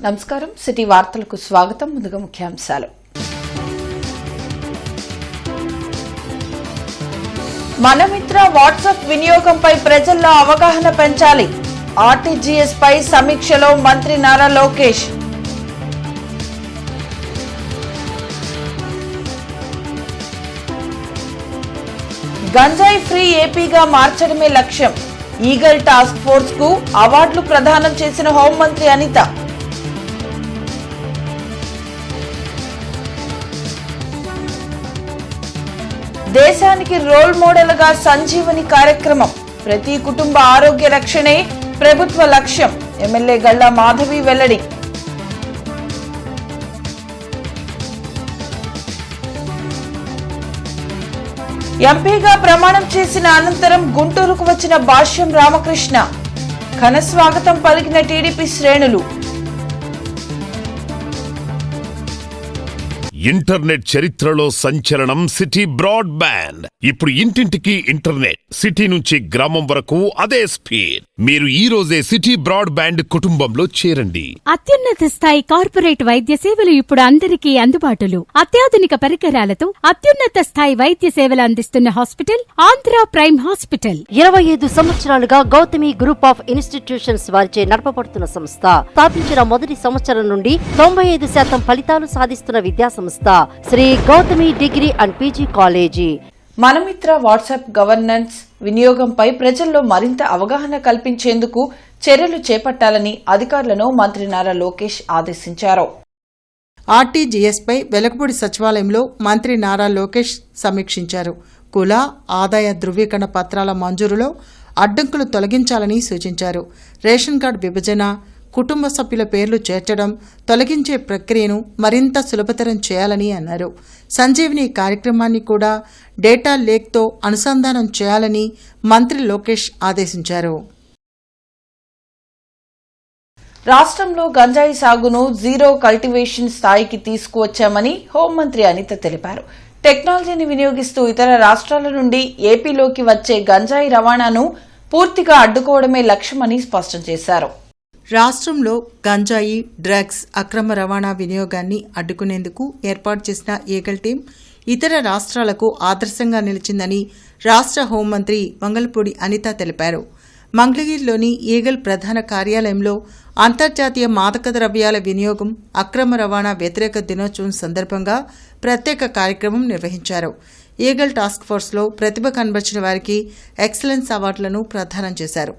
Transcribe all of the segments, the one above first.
నమస్కారం. సిటీ వార్తలకు స్వాగతం. ముందుగా ముఖ్యాంశాలు. మనమిత్ర వాట్సాప్ వినియోగంపై ప్రజల్లో అవగాహన పెంచాలి. ఆర్టీజీఎస్ పై సమీక్షలో మంత్రి నారా లోకేష్. గంజాయి ఫ్రీ ఏపీగా మార్చడమే లక్ష్యం. ఈగల్ టాస్క్ ఫోర్స్ కు అవార్డులు ప్రదానం చేసిన హోంమంత్రి అనిత. దేశానికి రోల్ మోడల్ గా సంజీవని కార్యక్రమం. ప్రతి కుటుంబ ఆరోగ్య రక్షణే ప్రభుత్వ లక్ష్యం. ఎమ్మెల్యే గల్లా మాధవి వెల్లడి. ఎంపీగా ప్రమాణం చేసిన అనంతరం గుంటూరుకు వచ్చిన భాష్యం రామకృష్ణ. ఘన స్వాగతం పలికిన టీడీపీ శ్రేణులు. ఇంటర్నెట్ చరిత్రలో సంచలనం సిటీ బ్రాడ్బ్యాండ్. ఇప్పుడు ఇంటింటికి ఇంటర్నెట్, సిటీ నుంచి గ్రామం వరకు అదే స్పీడ్. మీరు ఈ రోజే సిటీ బ్రాడ్బ్యాండ్ కుటుంబంలో చేరండి. అత్యున్నత స్థాయి కార్పొరేట్ వైద్య సేవలు ఇప్పుడు అందరికీ అందుబాటులో. అత్యాధునిక పరికరాలతో అత్యున్నత స్థాయి వైద్య సేవలు అందిస్తున్న హాస్పిటల్ ఆంధ్ర ప్రైమ్ హాస్పిటల్. 25 సంవత్సరాలుగా గౌతమి గ్రూప్ ఆఫ్ ఇన్స్టిట్యూషన్స్ వారిచే నడపబడుతున్న సంస్థ. స్థాపించిన మొదటి సంవత్సరం నుండి 95% ఫలితాలు సాధిస్తున్న విద్యా సంస్థ Shri Gautami degree and PG college. Manamitra WhatsApp governance వినియోగంపై ప్రజల్లో మరింత అవగాహన కల్పించేందుకు చర్యలు చేపట్టాలని అధికారులను మంత్రి నారా లోకేష్ ఆదేశించారు. ఆర్టీజీఎస్ పై వెలగపూడి సచివాలయంలో మంత్రి నారా లోకేష్ సమీక్షించారు. కుల ఆదాయ ధృవీకరణ పత్రాల మంజూరులో అడ్డంకులు తొలగించాలని సూచించారు. రేషన్ కార్డు విభజన, కుటుంబ సభ్యుల పేర్లు చేర్చడం, తొలగించే ప్రక్రియను మరింత సులభతరం చేయాలని అన్నారు. సంజీవిని కార్యక్రమాన్ని కూడా డేటా లేక్తో అనుసంధానం చేయాలని మంత్రి లోకేష్ ఆదేశించారు. రాష్ట్రంలో గంజాయి సాగును జీరో కల్టివేషన్ స్థాయికి తీసుకువచ్చామని హోంమంత్రి అనిత తెలిపారు. టెక్నాలజీని వినియోగిస్తూ ఇతర రాష్ట్రాల నుండి ఏపీలోకి వచ్చే గంజాయి రవాణాను పూర్తిగా అడ్డుకోవడమే లక్ష్యమని స్పష్టం చేశారు. రాష్ట్రంలో గంజాయి, డ్రగ్స్ అక్రమ రవాణా వినియోగాన్ని అడ్డుకునేందుకు ఏర్పాటు చేసిన ఈగల్ టీం ఇతర రాష్ట్రాలకు ఆదర్శంగా నిలిచిందని రాష్ట్ర హోంమంత్రి మంగళపూడి అనిత తెలిపారు. మంగళగిరిలోని ఈగల్ ప్రధాన కార్యాలయంలో అంతర్జాతీయ మాదక ద్రవ్యాల వినియోగం, అక్రమ రవాణా వ్యతిరేక దినోత్సవం సందర్భంగా ప్రత్యేక కార్యక్రమం నిర్వహించారు. ఈగల్ టాస్క్ ఫోర్స్లో ప్రతిభ కనబర్చిన వారికి ఎక్సలెన్స్ అవార్డులను ప్రదానం చేశారు.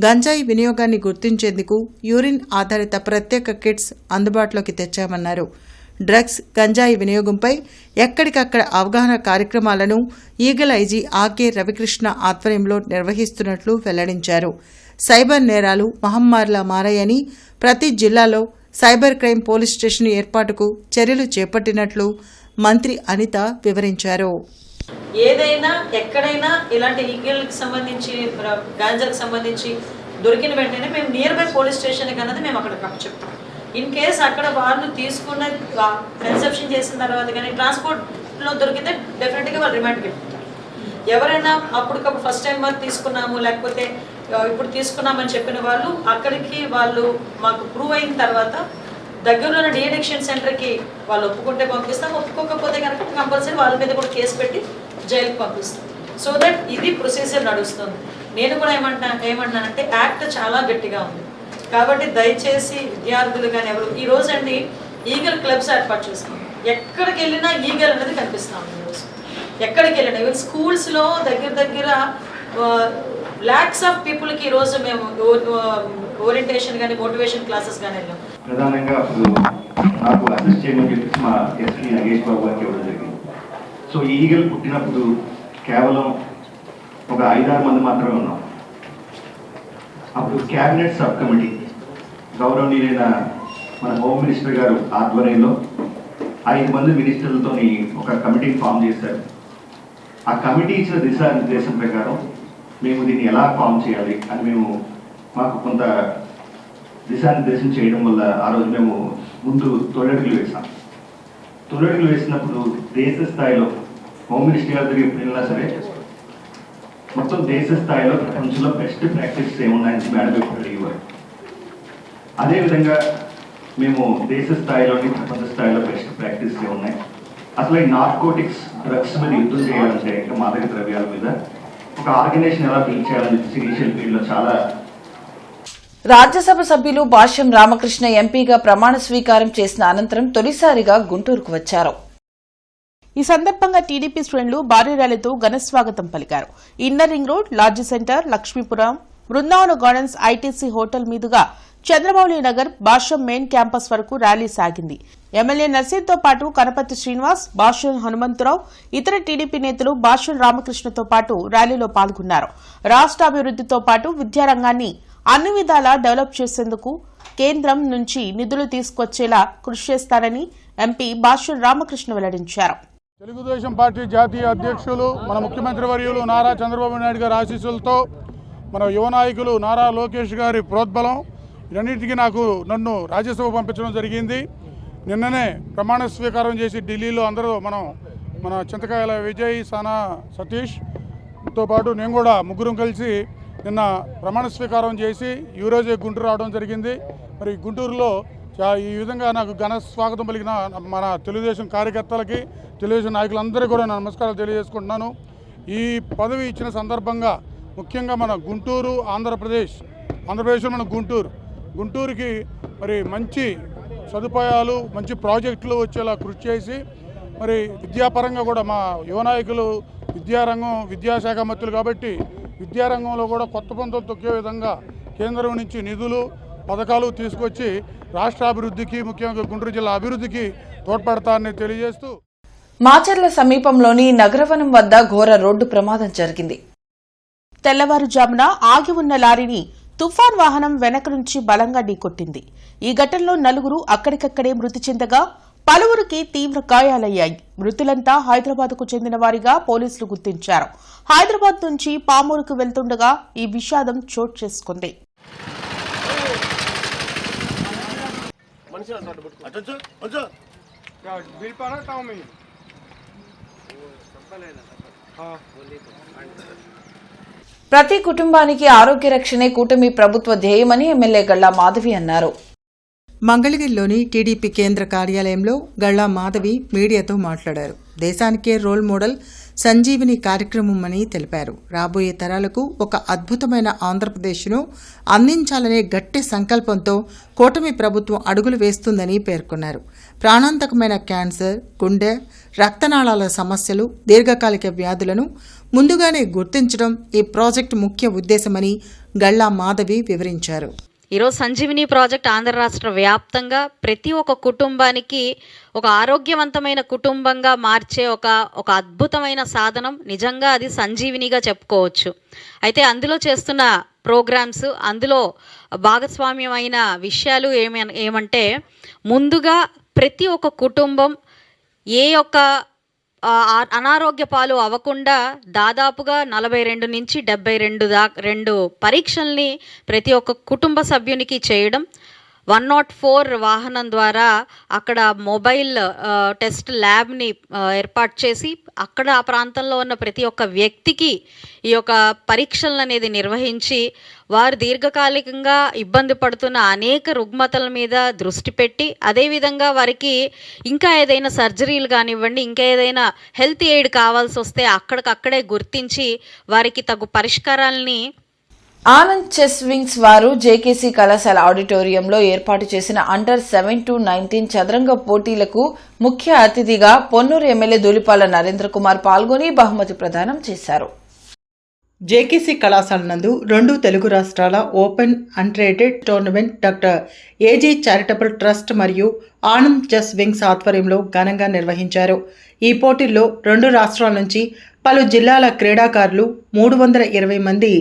గంజాయి వినియోగాన్ని గుర్తించేందుకు యూరిన్ ఆధారిత ప్రత్యేక కిట్స్ అందుబాటులోకి తెచ్చామన్నారు. డ్రగ్స్, గంజాయి వినియోగంపై ఎక్కడికక్కడ అవగాహన కార్యక్రమాలను ఈగల్ ఐజీ ఆర్కే రవికృష్ణ ఆధ్వర్యంలో నిర్వహిస్తున్నట్లు వెల్లడించారు. సైబర్ నేరాలు మహమ్మారిలా మారాయని, ప్రతి జిల్లాలో సైబర్ క్రైమ్ పోలీస్ స్టేషన్ ఏర్పాటుకు చర్యలు చేపట్టినట్లు మంత్రి అనిత వివరించారు. ఏదైనా ఎక్కడైనా ఇలాంటి ఈగల్కి సంబంధించి, గాంజాకి సంబంధించి దొరికిన వెంటనే మేము నియర్ బై పోలీస్ స్టేషన్కి అన్నది మేము అక్కడ చెప్తాం. ఇన్ కేస్ అక్కడ వాళ్ళు తీసుకున్న కన్సెప్షన్ చేసిన తర్వాత కానీ ట్రాన్స్పోర్ట్లో దొరికితే డెఫినెట్గా వాళ్ళు రిమాండ్కి పెడతారు. ఎవరైనా అప్పటికప్పుడు ఫస్ట్ టైం మరి తీసుకున్నాము లేకపోతే ఇప్పుడు తీసుకున్నామని చెప్పిన వాళ్ళు అక్కడికి వాళ్ళు మాకు ప్రూవ్ అయిన తర్వాత దగ్గరలో ఉన్న డిఅడిక్షన్ సెంటర్కి వాళ్ళు ఒప్పుకుంటే పంపిస్తాం. ఒప్పుకోకపోతే కనుక కంపల్సరీ వాళ్ళ మీద కూడా కేసు పెట్టి జైలుకి పంపిస్తాం. సో దట్ ఇది ప్రొసీజర్ నడుస్తుంది. నేను కూడా ఏమంటున్నానంటే యాక్ట్ చాలా గట్టిగా ఉంది కాబట్టి దయచేసి విద్యార్థులు కానీ ఎవరు ఈ రోజు అండి ఈగల్ క్లబ్స్ ఏర్పాటు చేస్తున్నాం. ఎక్కడికి వెళ్ళినా ఈగల్ అనేది కనిపిస్తాం. ఈరోజు ఎక్కడికి వెళ్ళినా ఈవెన్ స్కూల్స్లో దగ్గర లాక్స్ ఆఫ్ పీపుల్కి ఈరోజు మేము ఓరియంటేషన్ కానీ మోటివేషన్ క్లాసెస్ కానీ వెళ్ళాం. ప్రధానంగా నాకు అసిస్ట్ చేయమని చెప్పేసి మా ఎస్పీ నగేష్ బాబు గారికి ఇవ్వడం జరిగింది. సో ఈగల్ పుట్టినప్పుడు కేవలం ఒక 5-6 మంది మాత్రమే ఉన్నాం. అప్పుడు క్యాబినెట్ సబ్ కమిటీ గౌరవనీయులైన మన హోమ్ మినిస్టర్ గారు ఆధ్వర్యంలో 5 మంది మినిస్టర్లతో ఒక కమిటీని ఫామ్ చేశారు. ఆ కమిటీ ఇచ్చిన దిశానిర్దేశం ప్రకారం మేము దీన్ని ఎలా ఫామ్ చేయాలి అని మాకు కొంత దిశానిర్దేశం చేయడం వల్ల ఆ రోజు మేము ముందు తొలడుగులు వేసాం. తొలడుగులు వేసినప్పుడు దేశ స్థాయిలో హోమ్ మినిస్టర్ గారి దగ్గర వెళ్ళినా సరే మొత్తం దేశ స్థాయిలో ప్రపంచంలో బెస్ట్ ప్రాక్టీస్ ఏమున్నాయని మేడం ఇప్పుడు అడిగేవారు. అదేవిధంగా మేము దేశ స్థాయిలోని ప్రపంచ స్థాయిలో బెస్ట్ ప్రాక్టీస్గా ఉన్నాయి. అసలు ఈ నార్కోటిక్స్ డ్రగ్స్ మీద యుద్ధం చేయాలంటే మాదక ద్రవ్యాల మీద ఒక ఆర్గనైజేషన్ ఎలా బిల్డ్ చేయాలని ఇనిషియల్ ఫీల్డ్లో చాలా. రాజ్యసభ సభ్యులు భాష్యం రామకృష్ణ ఎంపీగా ప్రమాణ స్వీకారం చేసిన అనంతరం తొలిసారిగా గుంటూరుకు వచ్చారు. ఈ సందర్భంగా టీడీపీ శ్రేణులు భారీ ర్యాలీతో ఘనస్వాగతం పలికారు. Inner ring road, large centre, Lakshmipuram, Brindavana gardens, ITC hotel మీదుగా చంద్రమౌళి నగర్, భాష్యం మెయిన్ క్యాంపస్ వరకు ర్యాలీ సాగింది. ఎమ్మెల్యే నర్సీర్తో పాటు కనపర్తి శ్రీనివాస్, భాష్యం హనుమంతరావు, ఇతర టీడీపీ నేతలు భాష్యం రామకృష్ణతో పాటు ర్యాలీలో పాల్గొన్నారు. రాష్ట్ర అభివృద్దితో పాటు విద్యారంగాన్ని అన్ని విధాలా డెవలప్ చేసేందుకు కేంద్రం నుంచి నిధులు తీసుకొచ్చేలా కృషి చేస్తారని ఎంపీ భాష్యం రామకృష్ణ వెల్లడించారు. తెలుగుదేశం పార్టీ జాతీయ అధ్యక్షులు మన ముఖ్యమంత్రి వర్యులు నారా చంద్రబాబు నాయుడు గారి ఆశీస్సులతో మన యువ నాయకులు నారా లోకేష్ గారి ప్రోద్బలం ఇవన్నిటికీ నన్ను రాజ్యసభ పంపించడం జరిగింది. నిన్ననే ప్రమాణ స్వీకారం చేసి ఢిల్లీలో అందరూ మన చింతకాయల విజయ్, సానా సతీష్తో పాటు నేను కూడా ముగ్గురం కలిసి నిన్న ప్రమాణ స్వీకారం చేసి ఈరోజే గుంటూరు రావడం జరిగింది. మరి గుంటూరులో ఈ విధంగా నాకు ఘన స్వాగతం పలికిన మన తెలుగుదేశం కార్యకర్తలకి, తెలుగుదేశం నాయకులందరికీ కూడా నమస్కారాలు తెలియజేసుకుంటున్నాను. ఈ పదవి ఇచ్చిన సందర్భంగా ముఖ్యంగా మన గుంటూరు, ఆంధ్రప్రదేశ్లో మన గుంటూరుకి మరి మంచి సదుపాయాలు, మంచి ప్రాజెక్టులు వచ్చేలా కృషి చేసి మరి విద్యాపరంగా కూడా మా యువ నాయకులు విద్యాశాఖ మంత్రులు కాబట్టి విద్యారంగంలో కూడా కొత్త పంతులు తొక్కే విధంగా కేంద్రం నుంచి నిధులు, పథకాలు తీసుకొచ్చి రాష్ట్ర అభివృద్ధికి, ముఖ్యంగా గుంటూరు జిల్లా అభివృద్ధికి తోడ్పడతారని తెలియజేస్తూ మాచర్ల సమీపంలోని నగరవనం వద్ద ఘోర రోడ్డు ప్రమాదం జరిగింది. తెల్లవారుజామున ఆగి ఉన్న లారీని తుఫాన్ వాహనం వెనక నుంచి బలంగా ఢీకొట్టింది. ఈ ఘటనలో 4 అక్కడికక్కడే మృతి చెందగా పలువురికి తీవ్ర గాయాలయ్యాయి. మృతులంతా హైదరాబాద్కు చెందిన వారిగా పోలీసులు గుర్తించారు. హైదరాబాద్ నుంచి పామూరుకు వెళ్తుండగా ఈ విషాదం చోటు చేసుకుంది. ప్రతి కుటుంబానికి ఆరోగ్య రక్షణే కూటమి ప్రభుత్వ ధ్యేయమని ఎమ్మెల్యే గల్లా మాధవి అన్నారు. మంగళగిరిలోని టీడీపీ కేంద్ర కార్యాలయంలో గళ్ళా మాధవి మీడియాతో మాట్లాడారు. దేశానికే రోల్ మోడల్ సంజీవిని కార్యక్రమం అని తెలిపారు. రాబోయే తరాలకు ఒక అద్భుతమైన ఆంధ్రప్రదేశ్ను అందించాలనే గట్టి సంకల్పంతో కూటమి ప్రభుత్వం అడుగులు వేస్తుందని పేర్కొన్నారు. ప్రాణాంతకమైన క్యాన్సర్, గుండె, రక్తనాళాల సమస్యలు, దీర్ఘకాలిక వ్యాధులను ముందుగానే గుర్తించడం ఈ ప్రాజెక్టు ముఖ్య ఉద్దేశమని గళ్ళా మాధవి వివరించారు. ఈరోజు సంజీవిని ప్రాజెక్ట్ ఆంధ్ర రాష్ట్ర వ్యాప్తంగా ప్రతి ఒక్క కుటుంబానికి ఒక ఆరోగ్యవంతమైన కుటుంబంగా మార్చే ఒక అద్భుతమైన సాధనం. నిజంగా అది సంజీవినిగా చెప్పుకోవచ్చు. అయితే అందులో చేస్తున్న ప్రోగ్రామ్స్, అందులో భాగస్వామ్యమైన విషయాలు ఏమంటే ముందుగా ప్రతి ఒక్క కుటుంబం ఏ ఒక్క అనారోగ్య పాలు అవ్వకుండా దాదాపుగా 42 నుంచి 72 పరీక్షల్ని ప్రతి ఒక్క కుటుంబ సభ్యునికి చేయడం. 104 వాహనం ద్వారా అక్కడ మొబైల్ టెస్ట్ ల్యాబ్ని ఏర్పాటు చేసి అక్కడ ఆ ప్రాంతంలో ఉన్న ప్రతి ఒక్క వ్యక్తికి ఈ యొక్క పరీక్షలను అనేది నిర్వహించి వారు దీర్ఘకాలికంగా ఇబ్బంది పడుతున్న అనేక రుగ్మతల మీద దృష్టి పెట్టి అదేవిధంగా వారికి ఇంకా ఏదైనా సర్జరీలు కానివ్వండి, ఇంకా ఏదైనా హెల్త్ ఎయిడ్ కావాల్సి వస్తే అక్కడికక్కడే గుర్తించి వారికి తగు పరిష్కారాలని ఆనంద్ చెస్ వింగ్స్ వారు జేకేసీ కళాశాల ఆడిటోరియంలో ఏర్పాటు చేసిన అండర్ 7-19 చదరంగ పోటీలకు ముఖ్య అతిథిగా పొన్నూరు ఎమ్మెల్యే ధూళిపాల నరేంద్ర కుమార్ పాల్గొని బహుమతి ప్రదానం చేశారు. జేకేసీ కళాశాల నందు 2 తెలుగు రాష్ట్రాల open unrated tournament doctor AG charitable trust మరియు ఆనంద్ చెస్ వింగ్స్ ఆధ్వర్యంలో ఘనంగా నిర్వహించారు. ఈ పోటీల్లో 2 రాష్ట్రాల నుంచి పలు జిల్లాల క్రీడాకారులు 320 మంది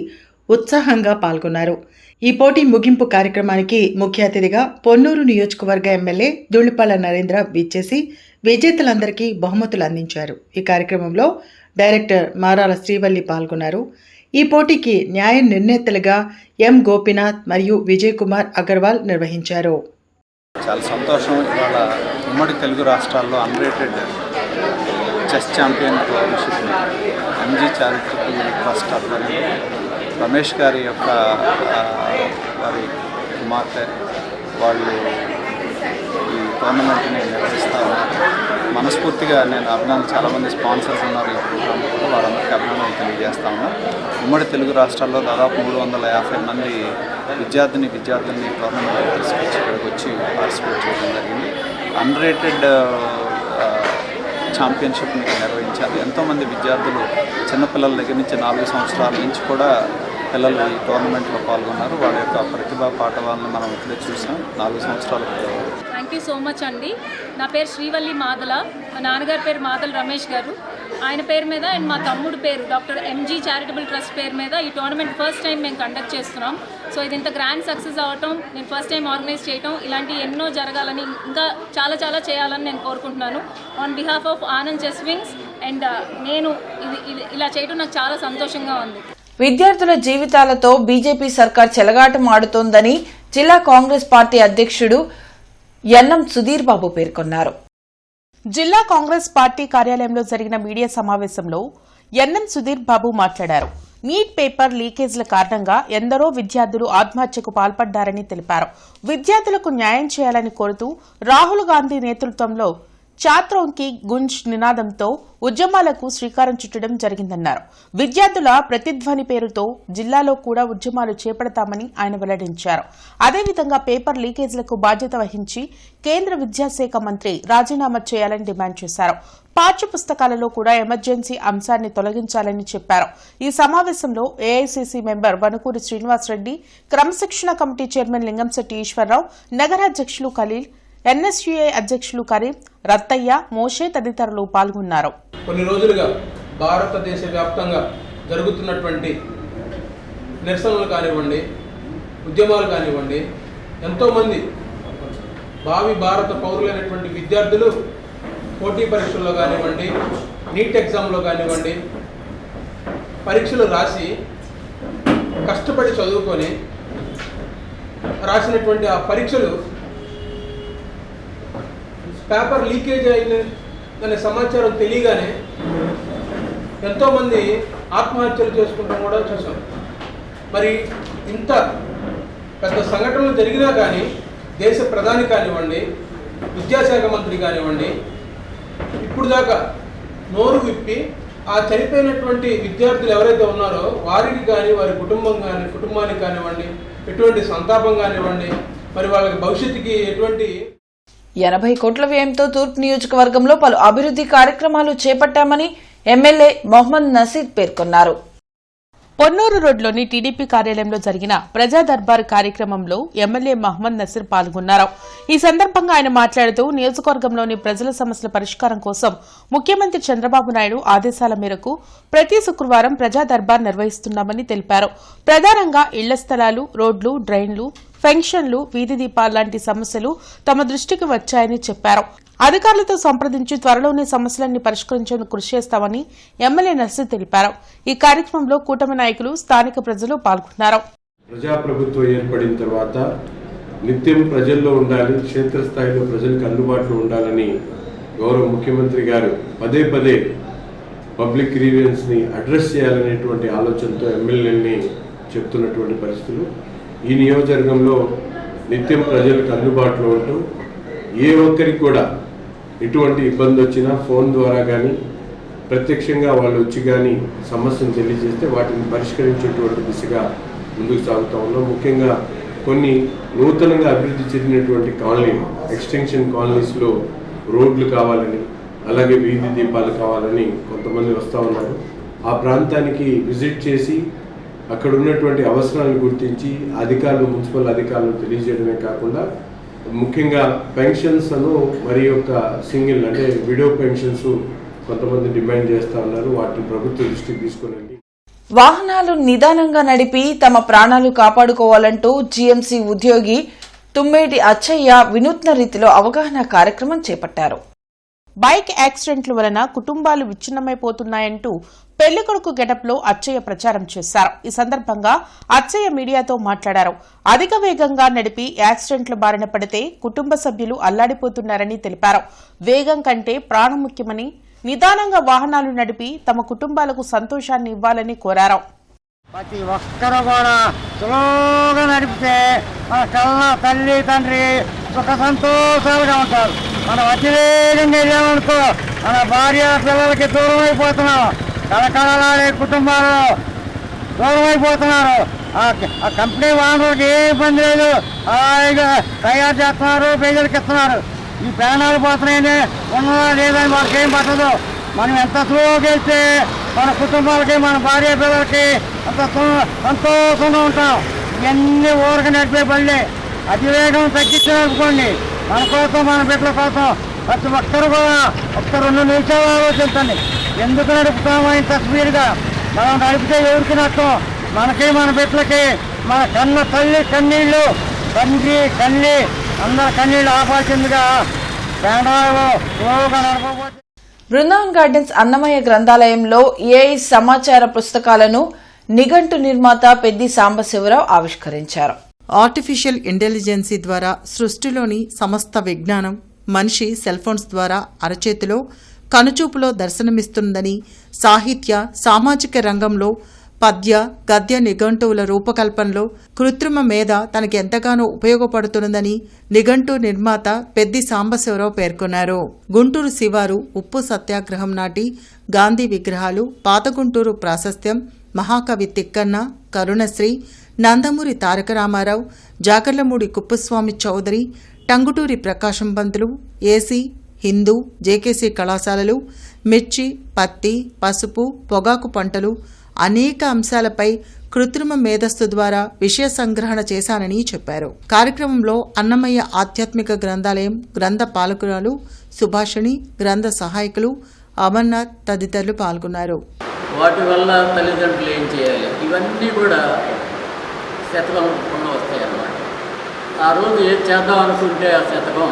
ఉత్సాహంగా పాల్గొన్నారు. ఈ పోటీ ముగింపు కార్యక్రమానికి ముఖ్య అతిథిగా పొన్నూరు నియోజకవర్గ ఎమ్మెల్యే ధూళిపాల నరేంద్ర విచ్చేసి విజేతలందరికీ బహుమతులు అందించారు. ఈ కార్యక్రమంలో డైరెక్టర్ మారాల శ్రీవల్లి పాల్గొన్నారు. ఈ పోటీకి న్యాయ నిర్ణేతలుగా ఎం గోపీనాథ్ మరియు విజయ్ కుమార్ అగర్వాల్ నిర్వహించారు. చాలా సంతోషం. ఇవాళ ఉమ్మడి తెలుగు రాష్ట్రాల్లో అన్రేటెడ్ chess champion tournament MG charitable trust ఆధ్వర్యంలో రమేష్ గారి యొక్క వారి కుమార్తె వాళ్ళు ఈ టోర్నమెంట్ని నిర్వహిస్తూ ఉన్నారు. మనస్ఫూర్తిగా నేను అభినందన, చాలామంది స్పాన్సర్స్ ఉన్నారు ఈ ప్రోగ్రామ్ కూడా, వారందరికీ అభినందనలు తెలియజేస్తా ఉన్నాను. ఉమ్మడి తెలుగు రాష్ట్రాల్లో దాదాపు 350 మంది విద్యార్థుల్ని టోర్నమెంట్ తీసుకొచ్చి ఇక్కడికి వచ్చి పార్టిసిపేట్ చేయడం జరిగింది. అన్రేటెడ్ ఛాంపియన్షిప్ని నిర్వహించారు. ఎంతోమంది విద్యార్థులు చిన్నపిల్లల దగ్గర నుంచి 4 సంవత్సరాల నుంచి కూడా పిల్లలు ఈ టోర్నమెంట్లో పాల్గొన్నారు. వాళ్ళ యొక్క ప్రతిభా పాఠవాలను మనం ఇక్కడే చూసాం. 4 సంవత్సరాల పిల్లలు. థ్యాంక్ యూ సో మచ్ అండి. నా పేరు శ్రీవల్లి మాదల, మా నాన్నగారి పేరు మాదల రమేష్ గారు. ఆయన పేరు మీద అండ్ మా తమ్ముడు పేరు డాక్టర్ ఎంజీ చారిటబుల్ ట్రస్ట్ పేరు మీద ఈ టోర్నమెంట్ ఫస్ట్ టైం మేము కండక్ట్ చేస్తున్నాం. సో ఇది ఇంత గ్రాండ్ సక్సెస్ అవ్వటం, నేను ఫస్ట్ టైం ఆర్గనైజ్ చేయటం, ఇలాంటి ఎన్నో జరగాలని, ఇంకా చాలా చాలా చేయాలని నేను కోరుకుంటున్నాను. On behalf of Anand chess wings and నేను ఇలా చేయటం నాకు చాలా సంతోషంగా ఉంది. విద్యార్థుల జీవితాలతో బీజేపీ సర్కార్ చెలగాటం ఆడుతోందని జిల్లా కాంగ్రెస్ పార్టీ అధ్యక్షుడు ఎన్ఎం సుధీర్ బాబు పేర్కొన్నారు. జిల్లా కాంగ్రెస్ పార్టీ కార్యాలయంలో జరిగిన మీడియా సమావేశంలో ఎన్ఎం సుధీర్ బాబు మాట్లాడారు. నీట్ పేపర్ లీకేజ్ల కారణంగా ఎందరో విద్యార్థులు ఆత్మహత్యకు పాల్పడ్డారని తెలిపారు. విద్యార్థులకు న్యాయం చేయాలని కోరుతూ రాహుల్ గాంధీ నేతృత్వంలో ఛాత్రోం కి గుంజ్ నినాదంతో ఉద్యమాలకు శ్రీకారం చుట్టడం జరిగిందన్నారు. విద్యార్థుల ప్రతిధ్వని పేరుతో జిల్లాలో కూడా ఉద్యమాలు చేపడతామని ఆయన వెల్లడించారు. అదేవిధంగా పేపర్ లీకేజ్లకు బాధ్యత వహించి కేంద్ర విద్యాశాఖ మంత్రి రాజీనామా చేయాలని డిమాండ్ చేశారు. పాఠ్య పుస్తకాలలో కూడా ఎమర్జెన్సీ అంశాన్ని తొలగించాలని చెప్పారు. ఈ సమావేశంలో ఏఐసీసీ మెంబర్ వనుకూరి శ్రీనివాసరెడ్డి, క్రమశిక్షణ కమిటీ చైర్మన్ లింగంశెట్టి ఈశ్వరరావు, నగరాధ్యక్షులు ఖలీల్, ఎన్ఎస్యుఐ అధ్యక్షులు కరీం, రత్తయ్య, మోషే తదితరులు పాల్గొన్నారు. కొన్ని రోజులుగా భారతదేశ వ్యాప్తంగా జరుగుతున్నటువంటి నిరసనలు కానివ్వండి, ఉద్యమాలు కానివ్వండి, ఎంతోమంది భావి భారత పౌరులైనటువంటి విద్యార్థులు పోటీ పరీక్షల్లో కానివ్వండి, నీట్ ఎగ్జామ్లో కానివ్వండి, పరీక్షలు రాసి కష్టపడి చదువుకొని రాసినటువంటి ఆ పరీక్షలు పేపర్ లీకేజ్ అనే సమాచారం తెలియగానే ఎంతోమంది ఆత్మహత్యలు చేసుకుంటాం కూడా చూసాం. మరి ఇంత పెద్ద సంఘటనలు జరిగినా కానీ దేశ ప్రధాని కానివ్వండి, విద్యాశాఖ మంత్రి కానివ్వండి, ఇప్పుడు దాకా నోరు విప్పి ఆ చనిపోయినటువంటి విద్యార్థులు ఎవరైతే ఉన్నారో వారికి కానీ, వారి కుటుంబానికి కానివ్వండి, ఎటువంటి సంతాపం కానివ్వండి, మరి వాళ్ళకి భవిష్యత్తుకి ఎటువంటి 80 కోట్ల వ్యయంతో తూర్పు నియోజకవర్గంలో పలు అభివృద్ది కార్యక్రమాలు చేపట్టామని ఎమ్మెల్యే మొహమ్మద్ నసీర్ పేర్కొన్నారు. పొన్నూరు రోడ్లోని టీడీపీ కార్యాలయంలో జరిగిన ప్రజా దర్బార్ కార్యక్రమంలో ఎమ్మెల్యే మహమ్మద్ నసీర్ పాల్గొన్నారు. ఈ సందర్భంగా ఆయన మాట్లాడుతూ నియోజకవర్గంలోని ప్రజల సమస్యల పరిష్కారం కోసం ముఖ్యమంత్రి చంద్రబాబు నాయుడు ఆదేశాల మేరకు ప్రతి శుక్రవారం ప్రజా దర్బార్ నిర్వహిస్తున్నామని తెలిపారు. ప్రధానంగా ఇళ్ల స్థలాలు, రోడ్లు, డ్రైన్లు, పెన్షన్లు, వీధి దీపాలు లాంటి సమస్యలు తమ దృష్టికి వచ్చాయని చెప్పారు. అధికారులతో సంప్రదించి త్వరలోనే సమస్యలన్నీ పరిష్కరించేందుకు కృషి చేస్తామని ఎమ్మెల్యే నర్సీ తెలిపారు. ఈ కార్యక్రమంలో కూటమి నాయకులు, స్థానిక ప్రజలు పాల్గొన్నారు. ప్రజాప్రభుత్వం ఏర్పడిన తర్వాత నిత్యం ప్రజల్లో ఉండాలి, క్షేత్రస్థాయిలో ప్రజలకు అందుబాటులో ఉండాలని గౌరవ ముఖ్యమంత్రి గారు పదే పదే పబ్లిక్ గ్రీవెన్స్ ని అడ్రస్ చేయాలనేటువంటి ఆలోచనతో ఎమ్మెల్యేని చెప్తున్నటువంటి పరిస్థితులు. ఈ నియోజకవర్గంలో నిత్యం ప్రజలకు అందుబాటులో ఉంటూ ఏ ఒక్కరికి కూడా ఎటువంటి ఇబ్బంది వచ్చినా ఫోన్ ద్వారా కానీ, ప్రత్యక్షంగా వాళ్ళు వచ్చి కానీ సమస్యను తెలియజేస్తే వాటిని పరిష్కరించేటువంటి దిశగా ముందుకు సాగుతూ ఉన్నాం. ముఖ్యంగా కొన్ని నూతనంగా అభివృద్ధి చెందినటువంటి కాలనీ, ఎక్స్టెన్షన్ కాలనీస్లో రోడ్లు కావాలని, అలాగే వీధి దీపాలు కావాలని కొంతమంది వస్తూ ఉన్నారు. ఆ ప్రాంతానికి విజిట్ చేసి అక్కడ ఉన్నటువంటి అవసరాలను గుర్తించి అధికారులు, మున్సిపల్ అధికారులు తెలియజేయడమే కాకుండా ముఖ్యంగా పెన్షన్స్ మరి యొక్క సింగిల్ అంటే విడో పెన్షన్స్ కొంతమంది డిమాండ్ చేస్తూ ఉన్నారు. వాటిని ప్రభుత్వ దృష్టికి తీసుకురండి. వాహనాలు నిదానంగా నడిపి తమ ప్రాణాలు కాపాడుకోవాలంటూ జీఎంసీ ఉద్యోగి తుమ్మేటి అచ్చయ్య వినూత్న రీతిలో అవగాహన కార్యక్రమం చేపట్టారు. బైక్ యాక్సిడెంట్ల వలన కుటుంబాలు విచ్ఛిన్నమైపోతున్నాయంటూ పెళ్లికొడుకు గెటప్లో అచ్చయ్య ప్రచారం చేశారు. ఈ సందర్భంగా అచ్చయ్య మీడియాతో మాట్లాడారు. అధిక వేగంగా నడిపి యాక్సిడెంట్ల బారిన పడితే కుటుంబ సభ్యులు అల్లాడిపోతున్నారని తెలిపారు. వేగం కంటే ప్రాణం ముఖ్యమని, నిదానంగా వాహనాలు నడిపి తమ కుటుంబాలకు సంతోషాన్ని ఇవ్వాలని కోరారు. ప్రతి ఒక్కరు కూడా సులువుగా నడిపితే మన కళ్ళ తల్లి తండ్రి సుఖ సంతోషాలుగా ఉంటారు. మనం అతివేగంగా వెళ్ళామనుకో మన భార్య పిల్లలకి దూరం అయిపోతున్నాం. కళకళలాడే కుటుంబాలలో దూరం అయిపోతున్నారు. ఆ కంపెనీ ఓనర్కి ఏ ఇబ్బంది లేదు, హాయిగా తయారు చేస్తున్నారు, ప్రజలకు ఇస్తున్నారు. ఈ ప్రాణాలు పోతున్నాయని ఉన్నదా లేదని వాళ్ళకి ఏం పట్టదు. మనం ఎంత స్లోగా వెళ్తే మన కుటుంబాలకి మన భార్య పిల్లలకి అంత సంతోషంగా ఉంటాం. ఇవన్నీ ఊరికి నడిపే పనులే. అతివేగం తగ్గించాలనుకోండి, మన కోసం మన బిడ్డల కోసం ప్రతి ఒక్కరు కూడా ఒక్క 2 నిమిషాలు ఆలోచించండి. ఎందుకు నడుపుతామో ఇంత స్పీడ్గా మనం నడిపితే ఎవరికి నష్టం? మనకి మన బిడ్డలకి మన కన్న తల్లి కన్నీళ్ళు, తండ్రి కన్నీ అందరి కన్నీళ్ళు ఆపాల్సిందిగా ప్రాణాలు స్లోగా నడపబోతే. బృందావన్ గార్డెన్స్ అన్నమయ్య గ్రంథాలయంలో ఏఐ సమాచార పుస్తకాలను నిఘంటు నిర్మాత పెద్ది సాంబశివరావు ఆవిష్కరించారు. ఆర్టిఫిషియల్ ఇంటెలిజెన్సీ ద్వారా సృష్టిలోని సమస్త విజ్ఞానం మనిషి సెల్ఫోన్స్ ద్వారా అరచేతిలో కనుచూపులో దర్శనమిస్తుందని, సాహిత్య సామాజిక రంగంలో పద్య గద్య నిఘంటువుల రూపకల్పనలో కృత్రిమ మేధ తనకి ఎంతగానో ఉపయోగపడుతున్నదని నిఘంటు నిర్మాత పెద్ది సాంబశివరావు పేర్కొన్నారు. గుంటూరు శివారు ఉప్పు సత్యాగ్రహం నాటి గాంధీ విగ్రహాలు, పాత గుంటూరు ప్రాశస్త్యం, మహాకవి తిక్కన్న, కరుణశ్రీ, నందమూరి తారక రామారావు, జాగర్లమూడి కుప్పస్వామి చౌదరి, టంగుటూరి ప్రకాశం పంతులు, ఏసీ, హిందూ, జేకేసీ కళాశాలలు, మిర్చి, పత్తి, పసుపు, పొగాకు పంటలు అనేక అంశాలపై కృత్రిమ మేధస్సు ద్వారా విషయ సంగ్రహణ చేశానని చెప్పారు. కార్యక్రమంలో అన్నమయ్య ఆధ్యాత్మిక గ్రంథాలయం గ్రంథ పాలకురాలు సుభాషిణి, గ్రంథ సహాయకులు అమర్నాథ్ తదితరులు పాల్గొన్నారు. వాటి వల్ల తల్లిదండ్రులు ఏం చేయాలి, ఇవన్నీ కూడా శతకం వస్తాయి అన్నమాట. ఆ రోజు ఏది చేద్దాం అనుకుంటే ఆ శతకం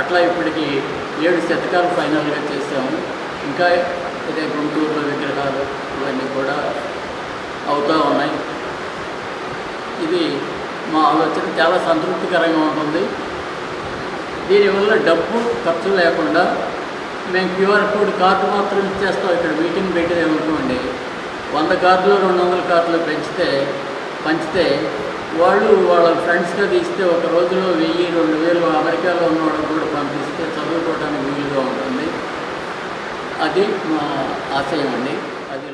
అట్లా ఇప్పటికి 7 శతకాలు ఫైనల్గా చేసాము. ఇంకా ఇదే గుంటూరులో విగ్రహాలు ఇవన్నీ కూడా అవుతూ ఉన్నాయి. ఇది మా ఆలోచన చాలా సంతృప్తికరంగా ఉంటుంది. దీనివల్ల డబ్బు ఖర్చు లేకుండా మేము క్యూఆర్ కోడ్ కార్డు మాత్రం ఇచ్చేస్తాం. ఇక్కడ మీటింగ్ పెట్టేదేమనుకోండి, 100 కార్డులు 200 కార్డులు పంచితే వాళ్ళు వాళ్ళ ఫ్రెండ్స్గా తీస్తే ఒక రోజులో 1000-2000 అమెరికాలో ఉన్న వాళ్ళకి కూడా పంపిస్తే చదువుకోవడానికి వీలుగా ఉంటుంది. అది మా ఆశయం అండి. అది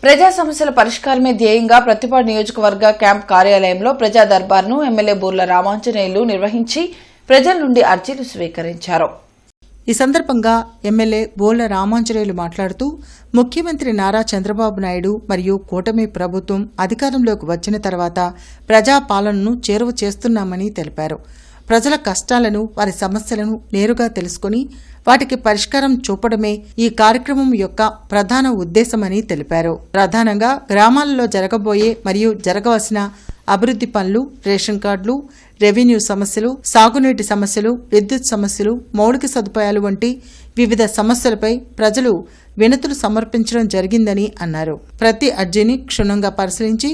ప్రజా సమస్యల పరిష్కారమే ధ్యేయంగా ప్రతిపాడు నియోజకవర్గ క్యాంప్ కార్యాలయంలో ప్రజా దర్బార్ను ఎమ్మెల్యే బూర్ల రామాంజనేయులు నిర్వహించి ప్రజల నుండి అర్జీలు స్వీకరించారు. ఈ సందర్భంగా ఎమ్మెల్యే బోళ్ల రామాంజనేయులు మాట్లాడుతూ ముఖ్యమంత్రి నారా చంద్రబాబు నాయుడు మరియు కూటమి ప్రభుత్వం అధికారంలోకి వచ్చిన తర్వాత ప్రజాపాలనను చేరువ చేస్తున్నామని తెలిపారు. ప్రజల కష్టాలను, వారి సమస్యలను నేరుగా తెలుసుకుని వాటికి పరిష్కారం చూపడమే ఈ కార్యక్రమం యొక్క ప్రధాన ఉద్దేశమని తెలిపారు. ప్రధానంగా గ్రామాలలో జరగబోయే మరియు జరగవలసిన అభివృద్ధి పనులు, రేషన్ కార్డులు, రెవెన్యూ సమస్యలు, సాగునీటి సమస్యలు, విద్యుత్ సమస్యలు, మౌలిక సదుపాయాలు వంటి వివిధ సమస్యలపై ప్రజలు వినతులు సమర్పించడం జరిగిందని అన్నారు. ప్రతి అర్జీని క్షుణ్ణంగా పరిశీలించి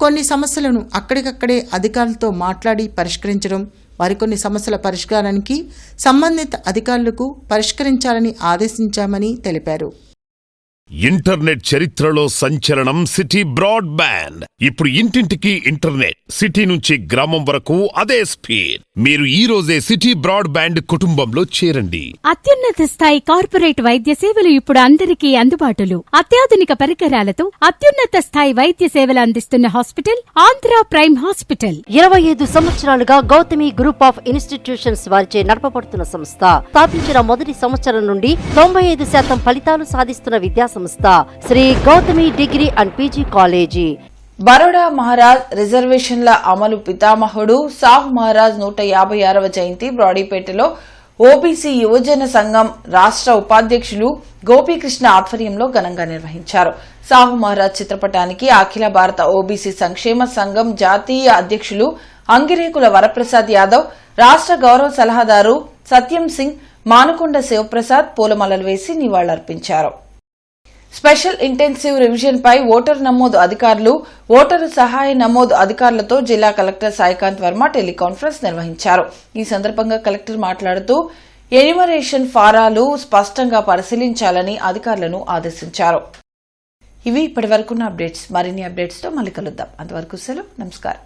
కొన్ని సమస్యలను అక్కడికక్కడే అధికారులతో మాట్లాడి పరిష్కరించడం, మరికొన్ని సమస్యల పరిష్కారానికి సంబంధిత అధికారులకు పరిష్కరించాలని ఆదేశించామని తెలిపారు. ఇంటర్నెట్ చరిత్రలో సంచలనం సిటీ బ్రాడ్బ్యాండ్. ఇప్పుడు ఇంటింటికి ఇంటర్నెట్, సిటీ నుంచి గ్రామం వరకు అదే స్పీడ్. మీరు ఈ రోజే సిటీ బ్రాడ్బ్యాండ్ కుటుంబంలో చేరండి. అత్యున్నత స్థాయి కార్పొరేట్ వైద్య సేవలు ఇప్పుడు అందరికీ అందుబాటులో. అత్యాధునిక పరికరాలతో అత్యున్నత స్థాయి వైద్య సేవలు అందిస్తున్న హాస్పిటల్ ఆంధ్ర ప్రైమ్ హాస్పిటల్. 25 సంవత్సరాలుగా గౌతమి గ్రూప్ ఆఫ్ ఇన్స్టిట్యూషన్స్ వారిచే నడపబడుతున్న సంస్థ. స్థాపించిన మొదటి సంవత్సరం నుండి 95% ఫలితాలు సాధిస్తున్న విద్యా సంస్థ Shri Gautami degree and PG college. Baroda Maharaj రిజర్వేషన్ల అమలు పితామహుడు సాహు మహారాజ్ 156వ జయంతి బ్రాడీపేటలో ఓబీసీ యువజన సంఘం రాష్ట్ర ఉపాధ్యక్షులు గోపీకృష్ణ ఆధ్వర్యంలో ఘనంగా నిర్వహించారు. సాహు మహారాజ్ చిత్రపటానికి అఖిల భారత ఓబీసీ సంక్షేమ సంఘం జాతీయ అధ్యక్షులు అంగిరేకుల వరప్రసాద్ యాదవ్, రాష్ట్ర గౌరవ సలహాదారు సత్యం సింగ్, మానుకొండ శివప్రసాద్ పూలమాలలు వేసి నివాళులర్పించారు. స్పెషల్ ఇంటెన్సివ్ రివిజన్ పై ఓటరు నమోదు అధికారులు, ఓటరు సహాయ నమోదు అధికారులతో జిల్లా కలెక్టర్ సాయికాంత్ వర్మ టెలికాన్ఫరెన్స్ నిర్వహించారు. ఈ సందర్భంగా కలెక్టర్ మాట్లాడుతూ ఎన్యుమరేషన్ ఫారాలు స్పష్టంగా పరిశీలించాలని అధికారులను ఆదేశించారు. ఇవి ఇప్పటివరకున్న అప్డేట్స్. మరిన్ని అప్డేట్స్ తో మళ్ళీ కలుద్దాం. అంతవరకు సెలవు. నమస్కారం.